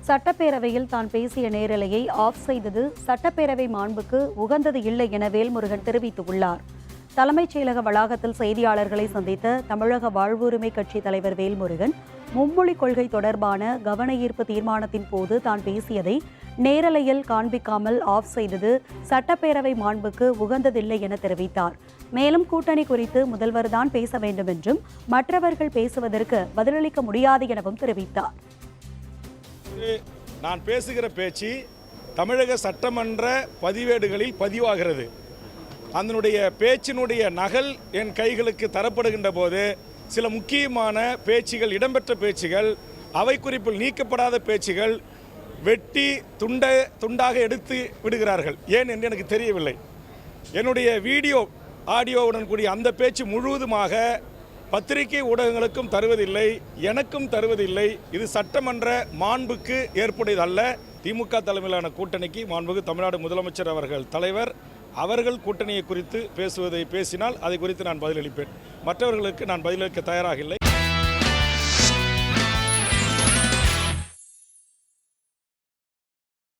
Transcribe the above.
சட்டப்பேரவையில் தான் பேசிய நேரலையை ஆஃப் செய்தது சட்டப்பேரவை மாண்புக்கு உகந்தது இல்லை என வேல்முருகன் தெரிவித்துள்ளார். தலைமைச் செயலக வளாகத்தில் செய்தியாளர்களை சந்தித்த தமிழக வாழ்வுரிமை கட்சி தலைவர் வேல்முருகன், மும்மொழி கொள்கை தொடர்பான கவன ஈர்ப்பு தீர்மானத்தின் போது தான் பேசியதை நேரலையில் காண்பிக்காமல் ஆஃப் செய்தது சட்டப்பேரவை மாண்புக்கு உகந்ததில்லை என தெரிவித்தார். மேலும் கூட்டணி குறித்து முதல்வர் தான் பேச வேண்டும் என்றும் மற்றவர்கள் பேசுவதற்கு பதிலளிக்க முடியாது எனவும் தெரிவித்தார். நான் பேசுகிற பேச்சு தமிழக சட்டமன்ற பதிவேடுகளில் பதிவாகிறது. அதனுடைய பேச்சினுடைய நகல் என் கைகளுக்கு தரப்படுகின்ற போது சில முக்கியமான பேச்சுகள், இடம்பெற்ற பேச்சுகள், அவை குறிப்பில் நீக்கப்படாத பேச்சுகள் வெட்டி துண்டாக எடுத்து விடுகிறார்கள். ஏன் என்று எனக்கு தெரியவில்லை. என்னுடைய வீடியோ ஆடியோவுடன் கூடிய அந்த பேச்சு முழுவதுமாக பத்திரிகை ஊடகங்களுக்கும் தருவதில்லை, எனக்கும் தருவதில்லை. இது சட்டமன்ற மாண்புக்கு ஏற்புடையதல்ல. திமுக தலைமையிலான கூட்டணிக்கு மாண்புக்கு தமிழ்நாடு முதலமைச்சர் அவர்கள் தலைவர் அவர்கள் கூட்டணியை குறித்து பேசினால் அதை குறித்து நான் பதிலளிப்பேன். மற்றவர்களுக்கு நான் பதிலளிக்க தயாராக இல்லை.